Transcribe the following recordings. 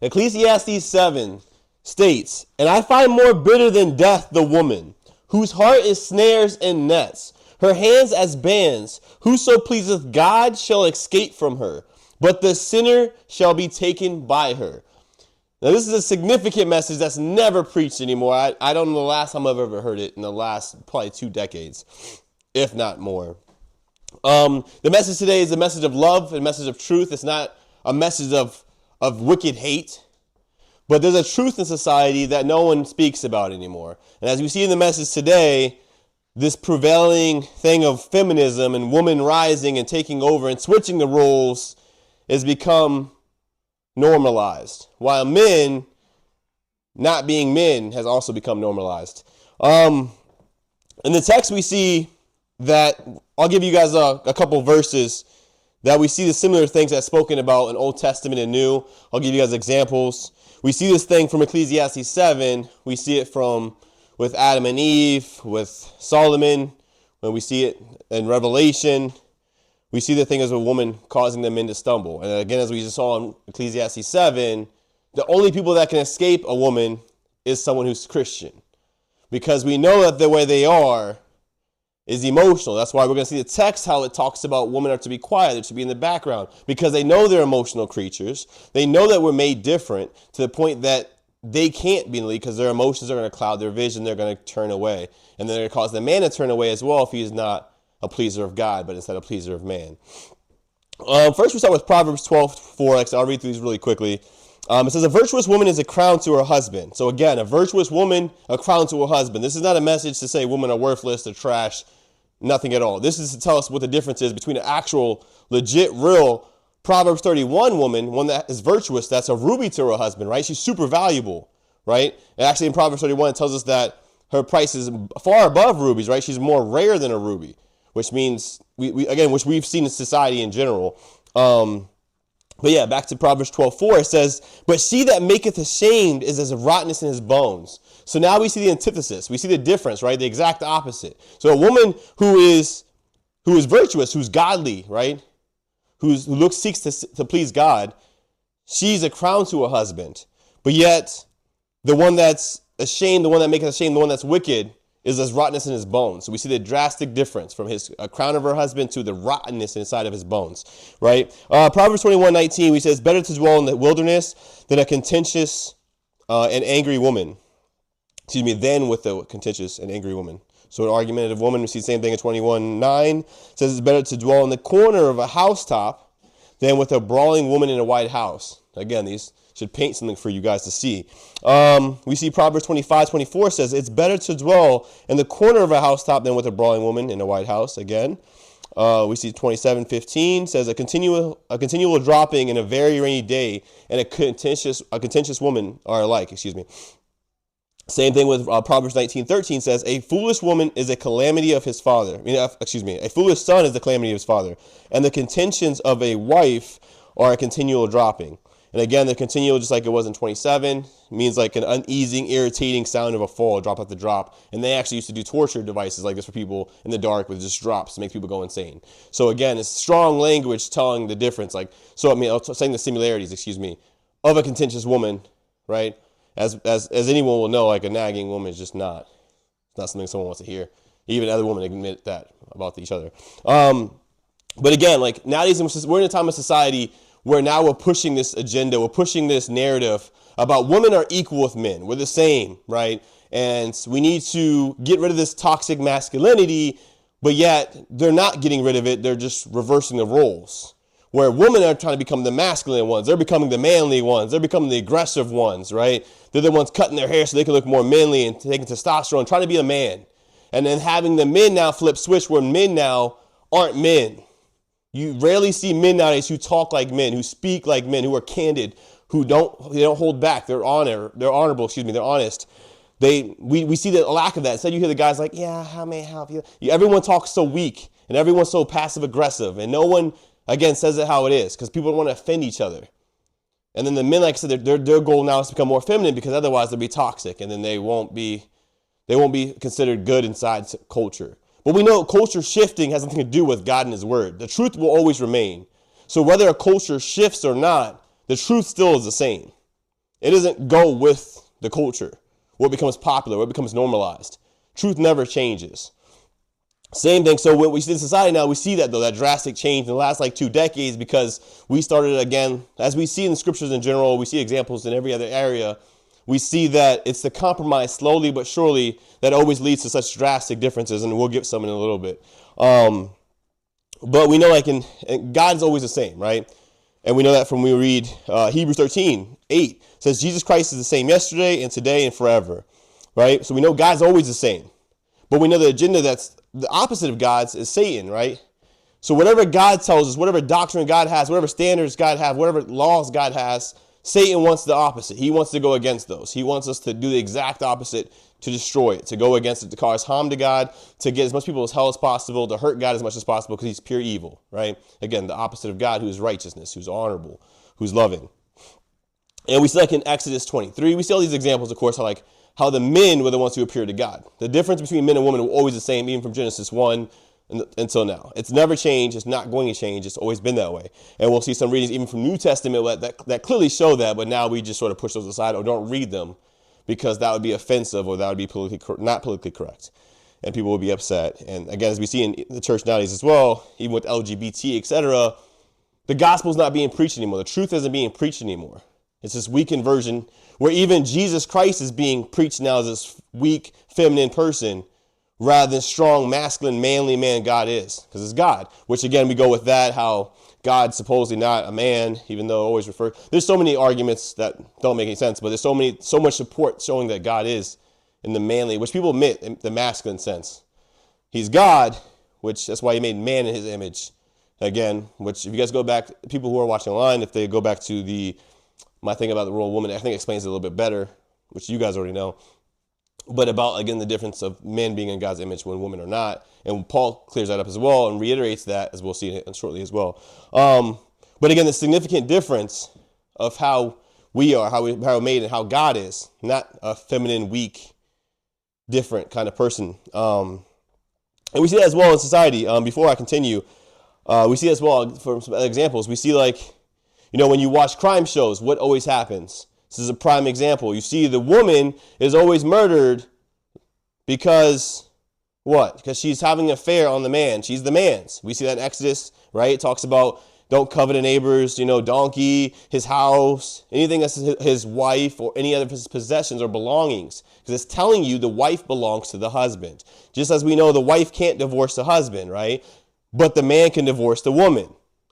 Ecclesiastes 7 states, "And I find more bitter than death the woman, whose heart is snares and nets, her hands as bands. Whoso pleaseth God shall escape from her, but the sinner shall be taken by her." Now, this is a significant message that's never preached anymore. I don't know the last time I've ever heard it in the last probably 2 decades, if not more. The message today is a message of love, a message of truth. It's not a message of wicked hate. But there's a truth in society that no one speaks about anymore. And as we see in the message today, this prevailing thing of feminism and women rising and taking over and switching the roles has become normalized, while men not being men has also become normalized. In the text we see that, I'll give you guys a couple verses that we see the similar things that's spoken about in Old Testament and New. I'll give you guys examples. We see this thing from Ecclesiastes 7. We see it with Adam and Eve, with Solomon. When we see it in Revelation, we see the thing as a woman causing the men to stumble. And again, as we just saw in Ecclesiastes 7, the only people that can escape a woman is someone who's Christian. Because we know that the way they are is emotional. That's why we're going to see the text, how it talks about women are to be quiet, they're to be in the background. Because they know they're emotional creatures. They know that we're made different to the point that they can't be in the lead because their emotions are going to cloud their vision. They're going to turn away. And they're going to cause the man to turn away as well if he's not a pleaser of God, but instead a pleaser of man. First, we start with Proverbs 12:4. I'll read through these really quickly. It says, "A virtuous woman is a crown to her husband." So again, a virtuous woman, a crown to her husband. This is not a message to say women are worthless, they're trash, nothing at all. This is to tell us what the difference is between an actual, legit, real Proverbs 31 woman, one that is virtuous, that's a ruby to her husband, right? She's super valuable, right? And actually in Proverbs 31, it tells us that her price is far above rubies, right? She's more rare than a ruby, which means, which we've seen in society in general. But yeah, back to Proverbs 12:4, it says, "But she that maketh ashamed is as a rottenness in his bones." So now we see the antithesis. We see the difference, right? The exact opposite. So a woman who is virtuous, who's godly, right? Who seeks to please God, she's a crown to her husband. But yet, the one that's ashamed, the one that maketh ashamed, the one that's wicked, is as rottenness in his bones. So we see the drastic difference from a crown of her husband to the rottenness inside of his bones, right? Proverbs 21:19, we says, "Better to dwell in the wilderness than a contentious and angry woman." Than with a contentious and angry woman. So an argumentative woman, we see the same thing in 21:9. Says it's better to dwell in the corner of a housetop than with a brawling woman in a white house. Again, these should paint something for you guys to see. We see Proverbs 25:24 says, "It's better to dwell in the corner of a housetop than with a brawling woman in a white house." Again, we see 27:15 says, a continual dropping in a very rainy day and a contentious woman are alike. Same thing with Proverbs 19:13 says, "A foolish woman is a calamity of his father." A foolish son is the calamity of his father. And the contentions of a wife are a continual dropping. And again, the continual, just like it was in 27, means like an uneasing, irritating sound of a fall, drop after drop. And they actually used to do torture devices like this for people in the dark with just drops to make people go insane. So again, it's strong language telling the difference. Saying the similarities, of a contentious woman, right? As anyone will know, like a nagging woman is just not. It's not something someone wants to hear. Even other women admit that about each other. But again, like nowadays we're in a time of society where now we're pushing this agenda, we're pushing this narrative about women are equal with men. We're the same, right? And we need to get rid of this toxic masculinity, but yet they're not getting rid of it. They're just reversing the roles. Where women are trying to become the masculine ones. They're becoming the manly ones. They're becoming the aggressive ones, right? They're the ones cutting their hair so they can look more manly and taking testosterone, trying to be a man. And then having the men now flip switch where men now aren't men. You rarely see men nowadays who talk like men, who speak like men, who are candid, they don't hold back. They're honorable, they're honest. We see the lack of that. Instead you hear the guys like, "Yeah, how may I help you?" Everyone talks so weak and everyone's so passive aggressive and no one, again, says it how it is because people don't want to offend each other. And then the men, like I said, their goal now is to become more feminine because otherwise they'll be toxic and then they won't be considered good inside culture. But we know culture shifting has nothing to do with God and his word. The truth will always remain. So whether a culture shifts or not, the truth still is the same. It doesn't go with the culture, what becomes popular, what becomes normalized. Truth never changes. Same thing. So what we see in society now, we see that though, that drastic change in the last like 2 decades, because we started again, as we see in the scriptures in general, we see examples in every other area. We see that it's the compromise slowly but surely that always leads to such drastic differences, and we'll get some in a little bit. But we know like God's always the same, right? And we know that from when we read Hebrews 13:8 says Jesus Christ is the same yesterday and today and forever, right? So we know God's always the same. But we know the agenda that's the opposite of God's is Satan, right? So whatever God tells us, whatever doctrine God has, whatever standards God has, whatever laws God has, Satan wants the opposite. He wants to go against those. He wants us to do the exact opposite, to destroy it, to go against it, to cause harm to God, to get as much people as hell as possible, to hurt God as much as possible, because he's pure evil, right? Again, the opposite of God, who is righteousness, who's honorable, who's loving. And we see like in Exodus 23, we see all these examples, of course, how the men were the ones who appeared to God. The difference between men and women were always the same, even from Genesis 1 until now. It's never changed. It's not going to change. It's always been that way. And we'll see some readings even from New Testament that clearly show that, but now we just sort of push those aside or don't read them because that would be offensive or that would be not politically correct. And people would be upset. And again, as we see in the church nowadays as well, even with LGBT, etc., the gospel's not being preached anymore. The truth isn't being preached anymore. It's this weakened version where even Jesus Christ is being preached now as this weak, feminine person rather than strong, masculine, manly man God is, because it's God, which again, we go with that, how God's supposedly not a man, even though always refer. There's so many arguments that don't make any sense, but there's so much support showing that God is in the manly, which people admit in the masculine sense. He's God, which that's why he made man in his image. Again, which if you guys go back, people who are watching online, if they go back to my thing about the role of woman, I think explains it a little bit better, which you guys already know. But about, again, the difference of men being in God's image when women are not. And Paul clears that up as well and reiterates that, as we'll see shortly as well. But again, the significant difference of how we are, how we're made, and how God is, not a feminine, weak, different kind of person. And we see that as well in society. Before I continue, we see as well from some other examples. We see when you watch crime shows, what always happens? This is a prime example. You see the woman is always murdered because what? Because she's having an affair on the man. She's the man's. We see that in Exodus, right? It talks about don't covet a neighbor's, donkey, his house, anything that's his wife or any other of his possessions or belongings. Because it's telling you the wife belongs to the husband. Just as we know the wife can't divorce the husband, right? But the man can divorce the woman.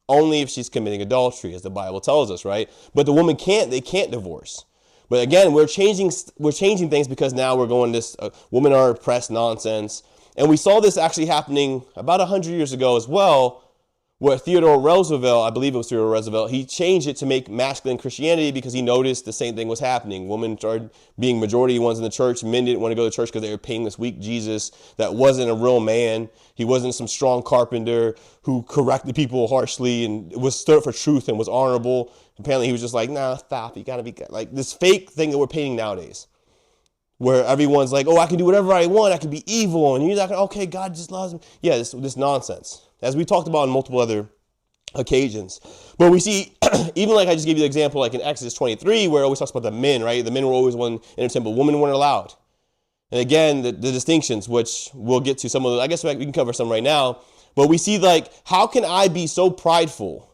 Only if she's committing adultery, as the Bible tells us, right? But the woman they can't divorce. But again, we're changing things because now we're going this women are oppressed nonsense. And we saw this actually happening about 100 years ago as well, where Theodore Roosevelt, I believe it was Theodore Roosevelt, he changed it to make masculine Christianity because he noticed the same thing was happening. Women started being majority ones in the church. Men didn't want to go to church because they were paying this weak Jesus that wasn't a real man. He wasn't some strong carpenter who corrected people harshly and was stood up for truth and was honorable. Apparently he was just like, nah, stop. You got to be like this fake thing that we're painting nowadays, where everyone's like, oh, I can do whatever I want. I can be evil. And you're not going, okay, God just loves me. Yeah, this nonsense, as we talked about on multiple other occasions. But we see, even like I just gave you the example, like in Exodus 23, where it always talks about the men, right? The men were always one in the temple. Women weren't allowed. And again, the distinctions, which we'll get to some of those. I guess we can cover some right now. But we see how can I be so prideful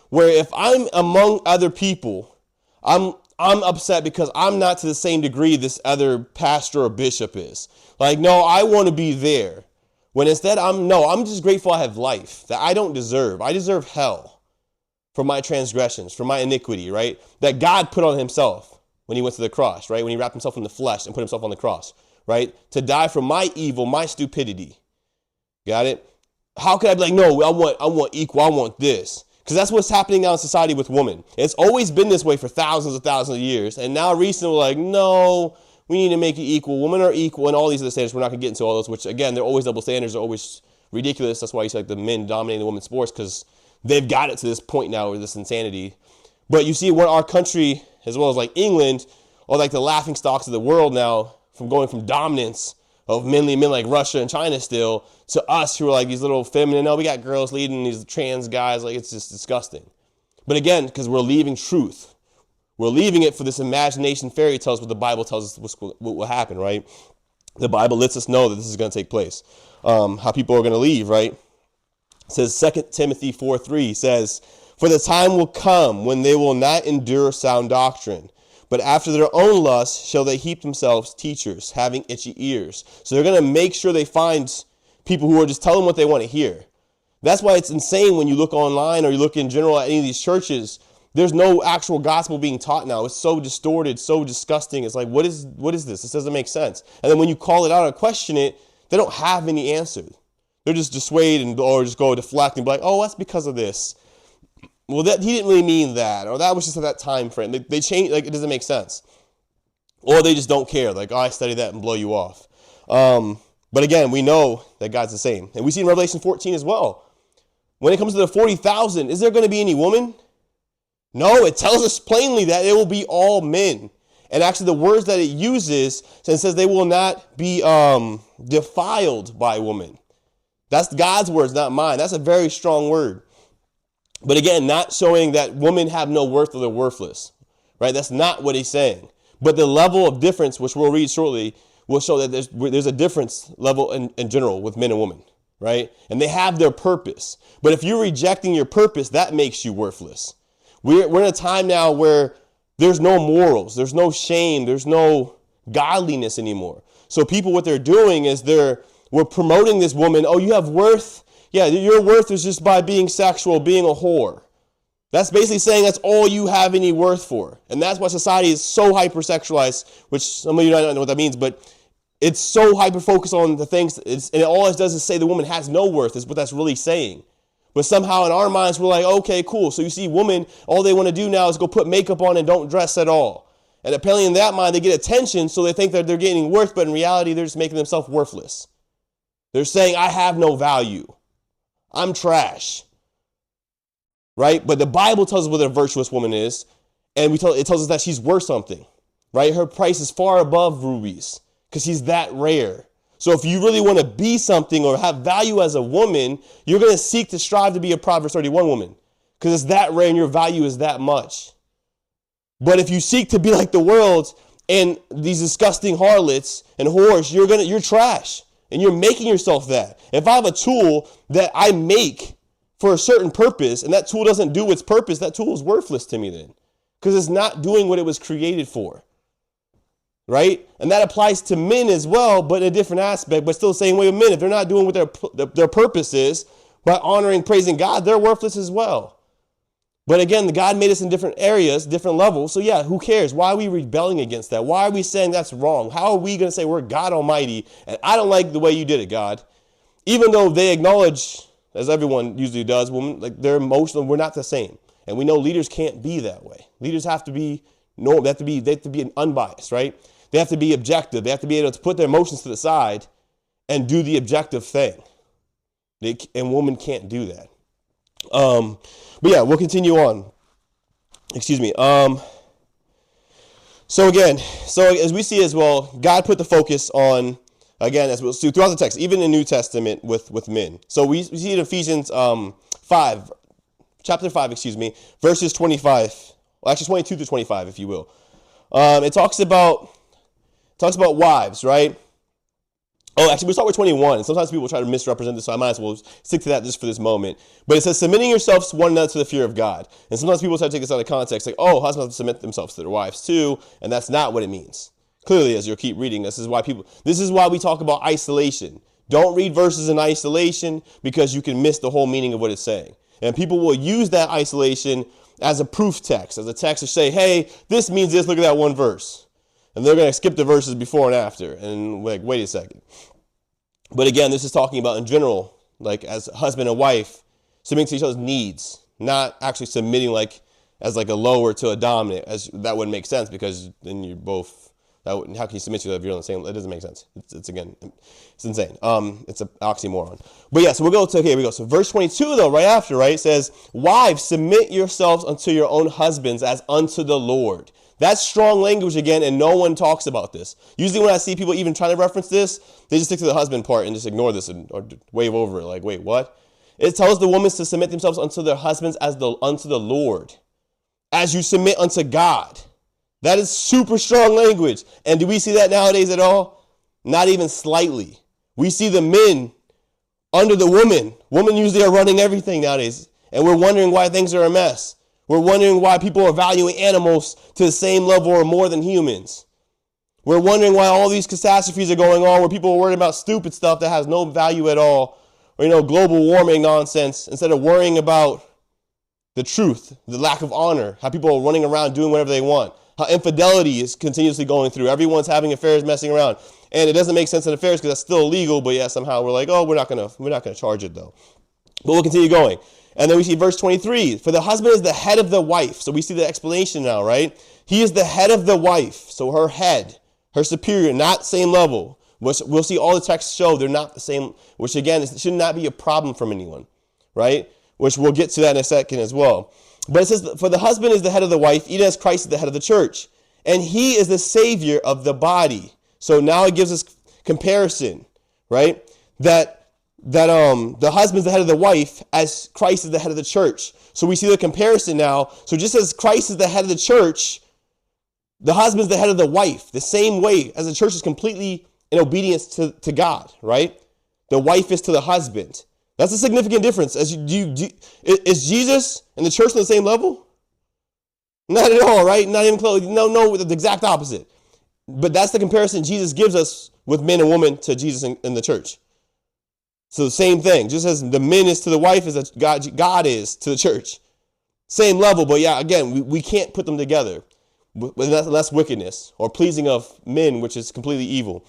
where if I'm among other people, I'm upset because I'm not to the same degree this other pastor or bishop is. No, I want to be there. When instead I'm just grateful I have life that I don't deserve. I deserve hell for my transgressions, for my iniquity, right? That God put on himself when he went to the cross, right? When he wrapped himself in the flesh and put himself on the cross, right? To die for my evil, my stupidity. Got it? How could I be like, no, I want equal, I want this. Because that's what's happening now in society with women. It's always been this way for thousands of years. And now recently we're like, no, we need to make it equal. Women are equal and all these other standards. We're not going to get into all those, which again, they're always double standards. They're always ridiculous. That's why you see the men dominating the women's sports, because they've got it to this point now with this insanity. But you see what our country, as well as England, are the laughing stocks of the world now, going from dominance of manly men like Russia and China still to us who are these little feminine. No, we got girls leading these trans guys. It's just disgusting. But again, because we're leaving truth. We're leaving it for this imagination fairy tales what the Bible tells us what will happen, right? The Bible lets us know that this is going to take place. How people are going to leave, right? It says 2 Timothy 4:3 says, "For the time will come when they will not endure sound doctrine, but after their own lusts shall they heap themselves teachers, having itchy ears." So they're going to make sure they find people who are just telling what they want to hear. That's why it's insane when you look online or you look in general at any of these churches. There's no actual gospel being taught now. It's so distorted, so disgusting. It's like, what is this? This doesn't make sense. And then when you call it out or question it, they don't have any answer. They're just dissuade or just go deflect and be like, oh, that's because of this. Well, he didn't really mean that, or that was just at that time frame. They change, like, it doesn't make sense. Or they just don't care, like, oh, I studied that and blow you off. But again, we know that God's the same. And we see in Revelation 14 as well. When it comes to the 40,000, is there going to be any woman? No, it tells us plainly that it will be all men. And actually the words that it uses, it says they will not be defiled by women. That's God's words, not mine. That's a very strong word. But again, not showing that women have no worth or they're worthless, right? That's not what he's saying. But the level of difference, which we'll read shortly, will show that there's a difference level in general with men and women, right? And they have their purpose. But if you're rejecting your purpose, that makes you worthless. We're in a time now where there's no morals, there's no shame, there's no godliness anymore. So people, what they're doing is we're promoting this woman. Oh, you have worth? Yeah, your worth is just by being sexual, being a whore. That's basically saying that's all you have any worth for. And that's why society is so hypersexualized, which some of you don't know what that means, but it's so hyper-focused on the things, and all it does is say the woman has no worth, is what that's really saying. But somehow in our minds, we're like, okay, cool. So you see women, all they want to do now is go put makeup on and don't dress at all. And apparently in that mind, they get attention, so they think that they're getting worth, but in reality, they're just making themselves worthless. They're saying, I have no value. I'm trash. Right? But the Bible tells us what a virtuous woman is, and it tells us that she's worth something. Right? Her price is far above rubies, because she's that rare. So if you really want to be something or have value as a woman, you're going to seek to strive to be a Proverbs 31 woman, because it's that rare and your value is that much. But if you seek to be like the world and these disgusting harlots and whores, you're trash, and you're making yourself that. If I have a tool that I make for a certain purpose and that tool doesn't do its purpose, that tool is worthless to me then, because it's not doing what it was created for. Right? And that applies to men as well, but in a different aspect, but still the same way with men. If they're not doing what their purpose is by honoring, praising God, they're worthless as well. But again, God made us in different areas, different levels. So yeah, who cares? Why are we rebelling against that? Why are we saying that's wrong? How are we going to say we're God Almighty and I don't like the way you did it, God? Even though they acknowledge, as everyone usually does, women, like they're emotional, we're not the same. And we know leaders can't be that way. Leaders have to be normal. They have to be unbiased, right? They have to be objective. They have to be able to put their emotions to the side and do the objective thing. And women can't do that. But yeah, we'll continue on. Excuse me. So as we see as well, God put the focus on, again, as we'll see throughout the text, even in the New Testament with men. So we see in Ephesians chapter 5, verses 25, well, actually 22 to 25, if you will. It talks about wives, right? Oh, actually, we'll start with 21. And sometimes people try to misrepresent this, so I might as well stick to that just for this moment. But it says, submitting yourselves to one another to the fear of God. And sometimes people try to take this out of context, like, oh, husbands have to submit themselves to their wives too. And that's not what it means. Clearly, as you'll keep reading, this is why we talk about isolation. Don't read verses in isolation, because you can miss the whole meaning of what it's saying. And people will use that isolation as a proof text, as a text to say, hey, this means this, look at that one verse. And they're going to skip the verses before and after. And like, wait a second. But again, this is talking about in general, like as husband and wife, submitting to each other's needs, not actually submitting like as like a lower to a dominant. As that wouldn't make sense, because then you're both, how can you submit to each other if you're on the same? It doesn't make sense. It's insane. It's an oxymoron. But yeah, so here we go. So verse 22 though, right after, right, says, wives, submit yourselves unto your own husbands as unto the Lord. That's strong language again, and no one talks about this. Usually when I see people even trying to reference this, they just stick to the husband part and just ignore this or wave over it like, wait, what? It tells the women to submit themselves unto their husbands as unto the Lord, as you submit unto God. That is super strong language. And do we see that nowadays at all? Not even slightly. We see the men under the women. Women usually are running everything nowadays. And we're wondering why things are a mess. We're wondering why people are valuing animals to the same level or more than humans. We're wondering why all these catastrophes are going on, where people are worrying about stupid stuff that has no value at all, or, global warming nonsense, instead of worrying about the truth, the lack of honor, how people are running around doing whatever they want, how infidelity is continuously going through. Everyone's having affairs, messing around. And it doesn't make sense in affairs because that's still illegal, but yet somehow we're like, oh, we're not gonna charge it though. But we'll continue going. And then we see verse 23, for the husband is the head of the wife. So we see the explanation now, right? He is the head of the wife. So her head, her superior, not same level. Which we'll see all the texts show they're not the same, which again, should not be a problem from anyone, right? Which we'll get to that in a second as well. But it says, for the husband is the head of the wife, even as Christ is the head of the church. And he is the savior of the body. So now it gives us comparison, right? That the husband is the head of the wife as Christ is the head of the church. So we see the comparison now. So just as Christ is the head of the church, the husband is the head of the wife. The same way as the church is completely in obedience to God, right? The wife is to the husband. That's a significant difference. Is Jesus and the church on the same level? Not at all, right? Not even close. No, the exact opposite. But that's the comparison Jesus gives us with men and women to Jesus and the church. So the same thing. Just as the men is to the wife, as God is to the church. Same level, but yeah, again, we can't put them together with less wickedness or pleasing of men, which is completely evil.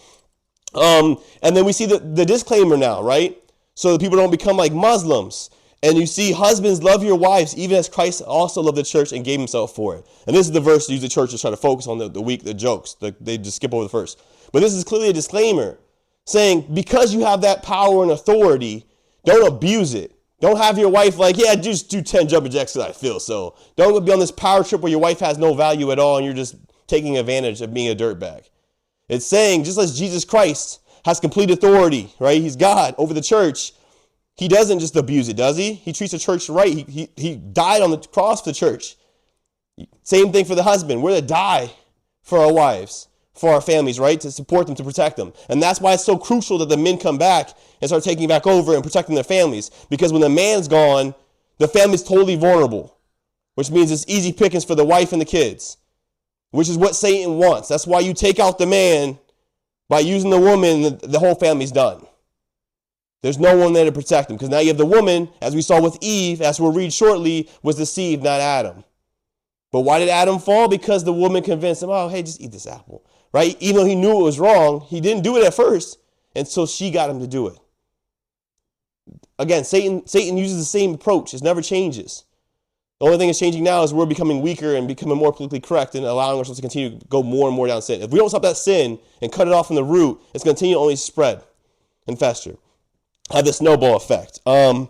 And then we see the disclaimer now, right? So that people don't become like Muslims. And you see, husbands, love your wives, even as Christ also loved the church and gave himself for it. And this is the verse usually churches try to focus on the jokes. They just skip over the verse. But this is clearly a disclaimer saying, because you have that power and authority, don't abuse it. Don't have your wife like, yeah, just do 10 jumping jacks because I feel so. Don't be on this power trip where your wife has no value at all and you're just taking advantage of being a dirtbag. It's saying, just as Jesus Christ has complete authority, right? He's God over the church. He doesn't just abuse it, does he? He treats the church right. He died on the cross for the church. Same thing for the husband. We're to die for our wives, for our families, right? To support them, to protect them. And that's why it's so crucial that the men come back and start taking back over and protecting their families. Because when the man's gone, the family's totally vulnerable, which means it's easy pickings for the wife and the kids, which is what Satan wants. That's why you take out the man by using the woman, the whole family's done. There's no one there to protect them because now you have the woman, as we saw with Eve, as we'll read shortly, was deceived, not Adam. But why did Adam fall? Because the woman convinced him, oh, hey, just eat this apple, right? Even though he knew it was wrong, he didn't do it at first, and so she got him to do it. Again, Satan uses the same approach. It never changes. The only thing that's changing now is we're becoming weaker and becoming more politically correct and allowing ourselves to continue to go more and more down sin. If we don't stop that sin and cut it off from the root, it's going to continue to only spread and fester. Have this snowball effect. But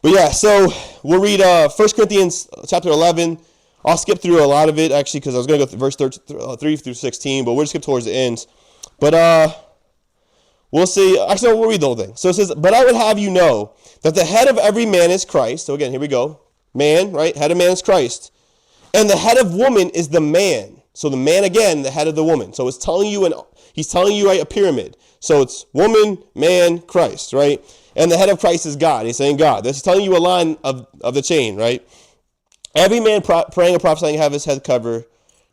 yeah, so we'll read 1 Corinthians chapter 11. I'll skip through a lot of it, actually, because I was going to go through verse 3 through 16, but we'll just skip towards the end. But we'll see. Actually, we'll read the whole thing. So it says, but I would have you know that the head of every man is Christ. So again, here we go. Man, right? Head of man is Christ. And the head of woman is the man. So the man, again, the head of the woman. So it's telling you, he's telling you, right, a pyramid. So it's woman, man, Christ, right? And the head of Christ is God. He's saying God. This is telling you a line of the chain, right? Every man praying or prophesying have his head covered,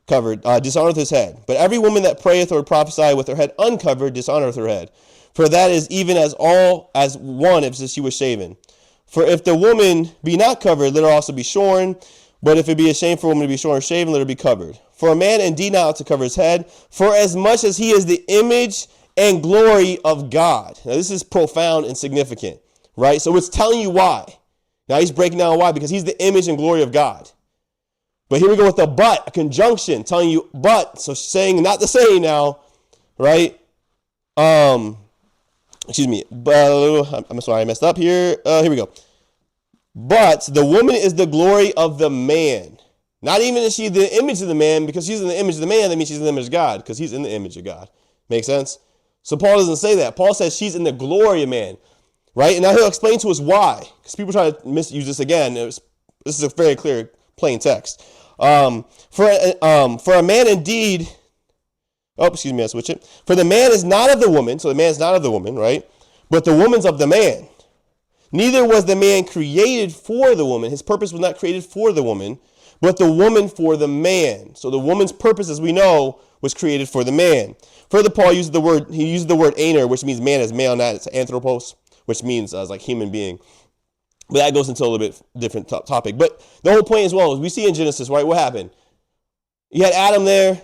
dishonoreth his head. But every woman that prayeth or prophesieth with her head uncovered dishonoreth her head. For that is even as one if she was shaven. For if the woman be not covered, let her also be shorn. But if it be a shame for a woman to be shorn or shaven, let her be covered. For a man indeed not ought to cover his head, for as much as he is the image and glory of God. Now this is profound and significant, right? So it's telling you why. Now he's breaking down why, because he's the image and glory of God. But here we go with the but, a conjunction telling you but, so saying not the saying now, right? Excuse me, but I'm sorry, I messed up here. Here we go. But the woman is the glory of the man. Not even is she the image of the man, because she's in the image of the man, that means she's in the image of God, because he's in the image of God. Make sense? So Paul doesn't say that. Paul says she's in the glory of man, right? And now he'll explain to us why, because people try to misuse this again. This is a very clear, plain text. For a man indeed, oh, excuse me, I switch it. For the man is not of the woman, so the man is not of the woman, right? But the woman's of the man. Neither was the man created for the woman. His purpose was not created for the woman, but the woman for the man. So the woman's purpose, as we know, was created for the man. Further, Paul uses the word aner, which means man as male, not as anthropos, which means as like human being. But that goes into a little bit different topic. But the whole point as well is we see in Genesis, right, what happened? You had Adam there.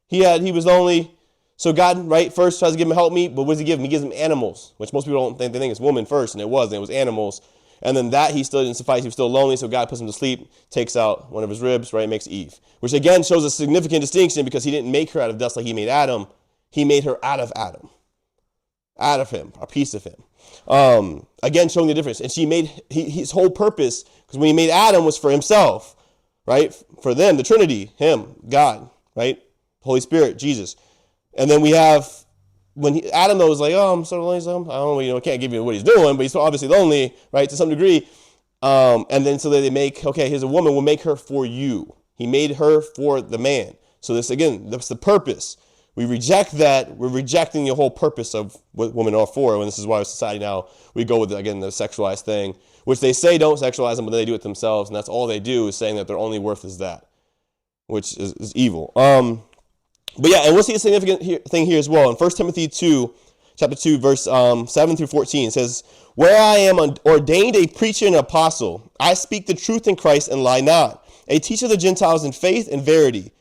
He was lonely. So God, right, first tries to give him helpmeet, but what does he give him? He gives him animals, which most people don't think. They think it's woman first, and it was animals. And then that he still didn't suffice. He was still lonely, so God puts him to sleep, takes out one of his ribs, right, makes Eve. Which again shows a significant distinction because he didn't make her out of dust like he made Adam. He made her out of Adam. Out of him, a piece of him. Again, showing the difference. And she made, his whole purpose, because when he made Adam was for himself, right? For them, the Trinity, him, God, right? Holy Spirit, Jesus. And then we have, when Adam though was like, oh, I'm so lonely, so I don't know, can't give you what he's doing, but he's obviously lonely, right, to some degree. And then so that they make, okay, here's a woman, we'll make her for you. He made her for the man. So this, again, that's the purpose. We reject that. We're rejecting the whole purpose of what women are for. And this is why society now, we go with, again, the sexualized thing, which they say don't sexualize them, but they do it themselves. And that's all they do is saying that their only worth is that, which is evil. But yeah, and we'll see a significant thing here as well. In 1 Timothy 2, chapter 2, verse 7 through 14, it says, where I am ordained a preacher and apostle, I speak the truth in Christ and lie not, a teacher of the Gentiles in faith and verity.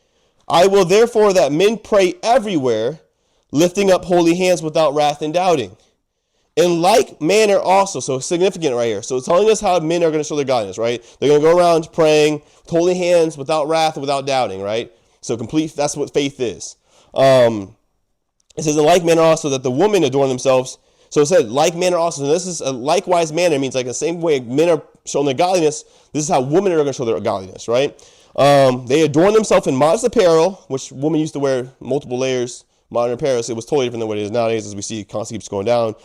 I will therefore that men pray everywhere, lifting up holy hands without wrath and doubting. In like manner also, so significant right here. So it's telling us how men are going to show their godliness, right? They're going to go around praying with holy hands without wrath and without doubting, right? So complete, that's what faith is. It says in like manner also that the women adorn themselves. So it said like manner also. And this is a likewise manner. It means like the same way men are showing their godliness. This is how women are going to show their godliness, right? They adorn themselves in modest apparel, which women used to wear multiple layers, modern apparel. So it was totally different than what it is nowadays, as we see it constantly keeps going down.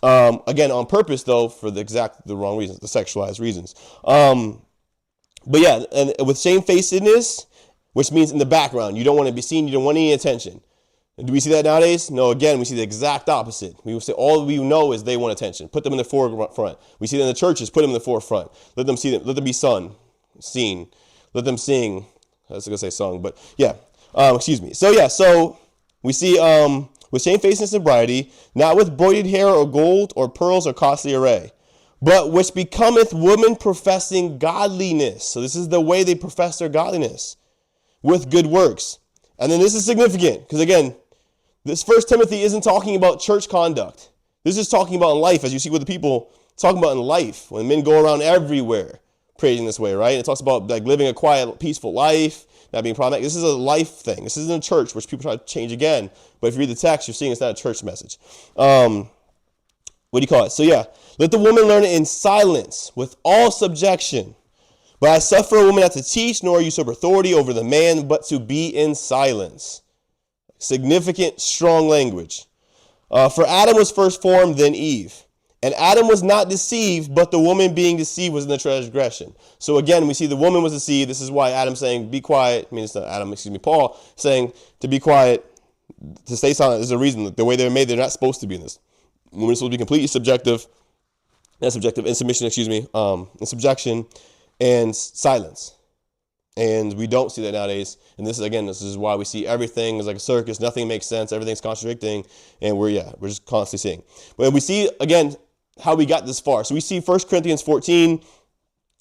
Again, on purpose, though, for the wrong reasons, the sexualized reasons. But yeah, and with shamefacedness, which means in the background. You don't want to be seen. You don't want any attention. And do we see that nowadays? No, again, we see the exact opposite. We will say all we know is they want attention. Put them in the forefront. We see that in the churches. Put them in the forefront. Let them see them. Let them be seen. Let them sing. I was going to say sung, but yeah. Excuse me. So yeah, so we see with shamefacedness and sobriety, not with broidered hair or gold or pearls or costly array, but which becometh women professing godliness. So this is the way they profess their godliness. With good works. And then this is significant because, again, this 1 Timothy isn't talking about church conduct. This is talking about in life, as you see with the people talking about in life, when men go around everywhere praising this way, right? It talks about like living a quiet, peaceful life, not being problematic. This is a life thing. This isn't a church, which people try to change again. But if you read the text, you're seeing it's not a church message. What do you call it? So yeah, let the woman learn it in silence with all subjection. But I suffer a woman not to teach, nor usurp authority over the man, but to be in silence. Significant, strong language. For Adam was first formed, then Eve. And Adam was not deceived, but the woman being deceived was in the transgression. So again, we see the woman was deceived. This is why Adam's saying, be quiet. I mean, it's not Adam, Paul saying to be quiet, to stay silent. There's a reason. The way they're made, they're not supposed to be in this. Women are supposed to be completely subjective, in submission, in subjection, and silence. And we don't see that nowadays. And this is why we see everything is like a circus. Nothing makes sense. Everything's contradicting. And we're just constantly seeing. But we see, again, how we got this far. So we see 1 Corinthians 14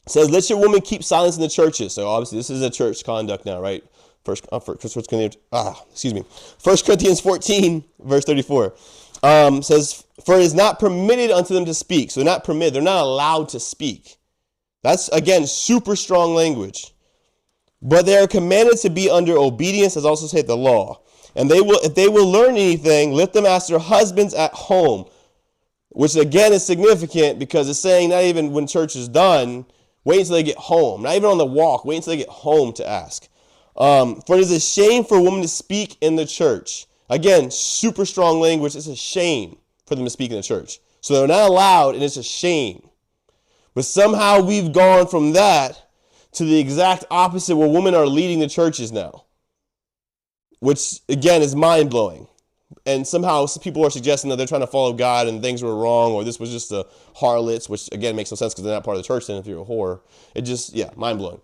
says, let your woman keep silence in the churches. So obviously this is a church conduct now, right? 1 Corinthians 14, verse 34 says, for it is not permitted unto them to speak. So they're not permitted. They're not allowed to speak. That's, again, super strong language. But they are commanded to be under obedience, as also saith the law. And they will, if they will learn anything, let them ask their husbands at home. Which, again, is significant because it's saying not even when church is done, wait until they get home. Not even on the walk, wait until they get home to ask. For it is a shame for a woman to speak in the church. Again, super strong language. It's a shame for them to speak in the church. So they're not allowed, and it's a shame. But somehow we've gone from that to the exact opposite where women are leading the churches now, which again is mind-blowing. And somehow some people are suggesting that they're trying to follow God and things were wrong, or this was just the harlots, which again makes no sense because they're not part of the church then if you're a whore. It just, yeah, mind-blowing.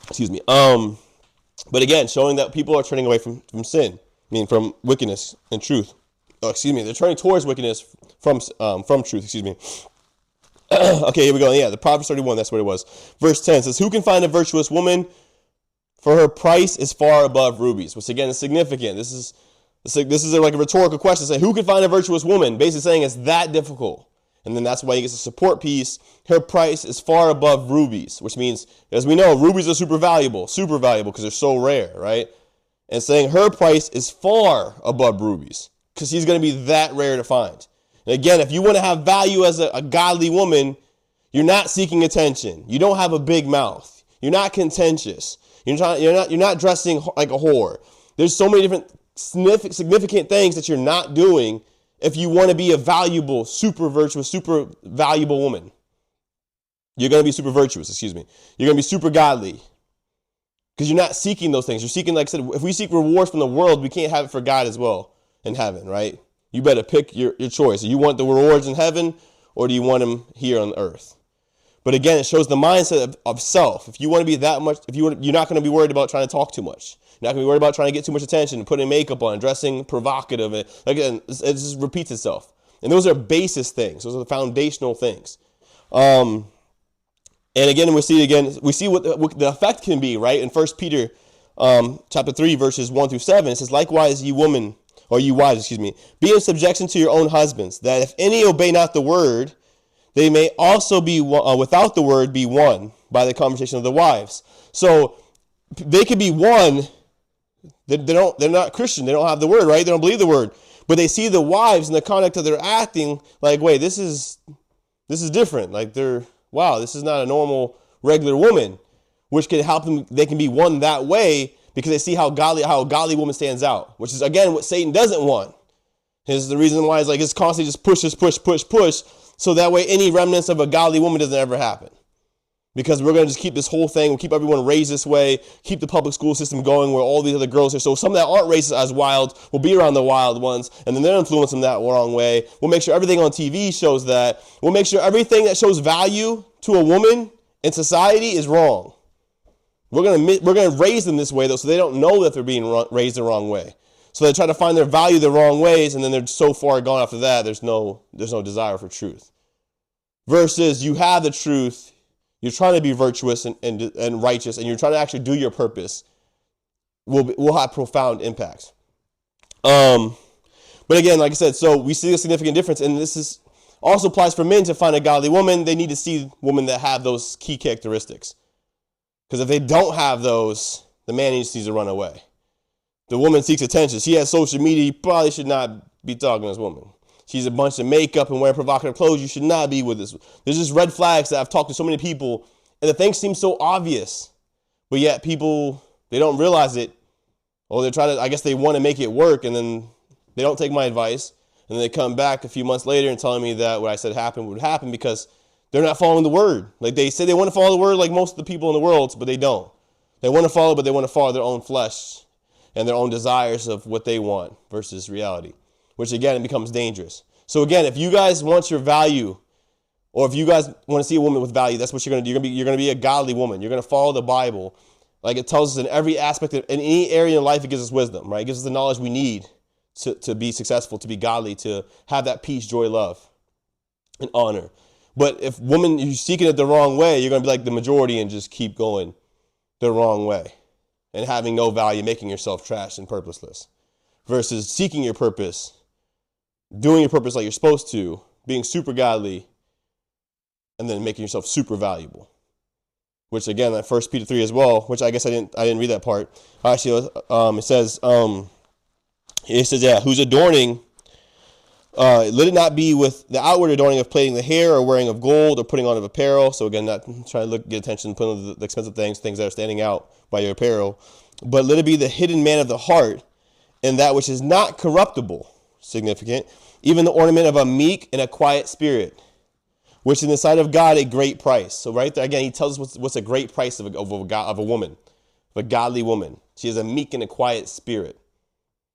Excuse me. But again, showing that people are turning away from sin, I mean from wickedness and truth. Oh, excuse me, they're turning towards wickedness from truth, excuse me. Okay, here we go. Yeah, the Proverbs 31, that's what it was. Verse 10 says, who can find a virtuous woman? For her price is far above rubies, which again is significant. This is like a rhetorical question. Say, who can find a virtuous woman? Basically saying it's that difficult. And then that's why he gets a support piece. Her price is far above rubies, which means, as we know, rubies are super valuable because they're so rare, right? And saying her price is far above rubies because she's going to be that rare to find. And again, if you want to have value as a godly woman, you're not seeking attention. You don't have a big mouth. You're not contentious. You're not dressing like a whore. There's so many different significant things that you're not doing if you want to be a valuable, super virtuous, super valuable woman. You're going to be super virtuous, excuse me. You're going to be super godly because you're not seeking those things. You're seeking, like I said, if we seek rewards from the world, we can't have it for God as well in heaven, right? You better pick your choice. You want the rewards in heaven or do you want them here on earth? But again, it shows the mindset of self. If you want to be that much, you're not going to be worried about trying to talk too much. You're not going to be worried about trying to get too much attention, putting makeup on, dressing provocative. Again, it just repeats itself. And those are basis things. Those are the foundational things. And again, we see what the effect can be, right? In 1 Peter chapter 3, verses 1 through 7, it says, likewise, ye wives, be in subjection to your own husbands, that if any obey not the word, they may also be without the word be won by the conversation of the wives. So they could be won. They're not Christian. They don't have the word, right? They don't believe the word. But they see the wives in the conduct of their acting like, wait, this is different. Like this is not a normal regular woman, which can help them. They can be won that way because they see how a godly woman stands out, which is again what Satan doesn't want. Is the reason why it's constantly just push. So that way any remnants of a godly woman doesn't ever happen. Because we're going to just keep this whole thing, we'll keep everyone raised this way, keep the public school system going where all these other girls are. So some that aren't raised as wild will be around the wild ones, and then they're influencing that wrong way. We'll make sure everything on TV shows that. We'll make sure everything that shows value to a woman in society is wrong. We're going to raise them this way, though, so they don't know that they're being raised the wrong way. So they try to find their value the wrong ways, and then they're so far gone after that, there's no desire for truth. Versus you have the truth, you're trying to be virtuous and righteous, and you're trying to actually do your purpose, will have profound impacts. But again, like I said, so we see a significant difference, and this also applies for men to find a godly woman. They need to see women that have those key characteristics. Because if they don't have those, the man needs to run away. The woman seeks attention. She has social media. You probably should not be talking to this woman. She's a bunch of makeup and wearing provocative clothes. You should not be with this. There's just red flags that I've talked to so many people, and the things seem so obvious, but yet people, they don't realize it, or they're trying to, I guess they want to make it work, and then they don't take my advice, and then they come back a few months later and telling me that what I said would happen because they're not following the word. Like they say they want to follow the word like most of the people in the world, but they don't. They want to follow, but they want to follow their own flesh and their own desires of what they want versus reality, which again, it becomes dangerous. So again, if you guys want your value, or if you guys want to see a woman with value, that's what you're going to do. You're going to be a godly woman. You're going to follow the Bible. Like it tells us in every aspect, in any area in life, it gives us wisdom, right? It gives us the knowledge we need to be successful, to be godly, to have that peace, joy, love, and honor. But if woman, you're seeking it the wrong way, you're going to be like the majority and just keep going the wrong way and having no value, making yourself trash and purposeless, versus seeking your purpose, doing your purpose like you're supposed to, being super godly, and then making yourself super valuable. Which again, that 1 Peter 3 as well, which I guess I didn't read that part. Actually, it says, who's adorning, let it not be with the outward adorning of plaiting the hair or wearing of gold or putting on of apparel. So again, not trying to get attention, putting on the expensive things that are standing out by your apparel. But let it be the hidden man of the heart, and that which is not corruptible, significant, even the ornament of a meek and a quiet spirit, which in the sight of God a great price. So right there again, he tells us what's a great price of a woman, of a godly woman. She has a meek and a quiet spirit.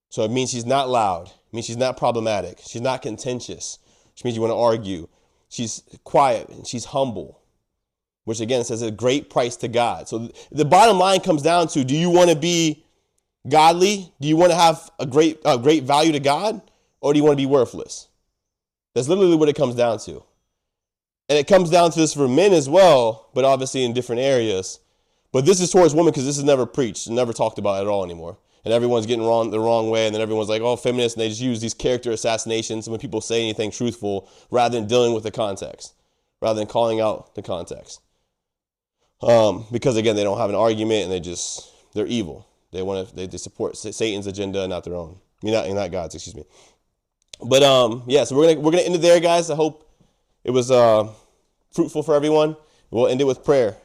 So it means she's not loud. It means she's not problematic. She's not contentious, which means you want to argue. She's quiet and she's humble, which again says a great price to God. So the bottom line comes down to, do you want to be godly? Do you want to have a great value to God? Or do you want to be worthless? That's literally what it comes down to. And it comes down to this for men as well, but obviously in different areas. But this is towards women because this is never preached and never talked about at all anymore. And everyone's getting the wrong way. And then everyone's like, oh, feminists. And they just use these character assassinations when people say anything truthful rather than dealing with the context, rather than calling out the context. Because, again, they don't have an argument and they're evil. They support Satan's agenda, not their own. Not God's, excuse me. But, so we're gonna end it there, guys. I hope it was fruitful for everyone. We'll end it with prayer.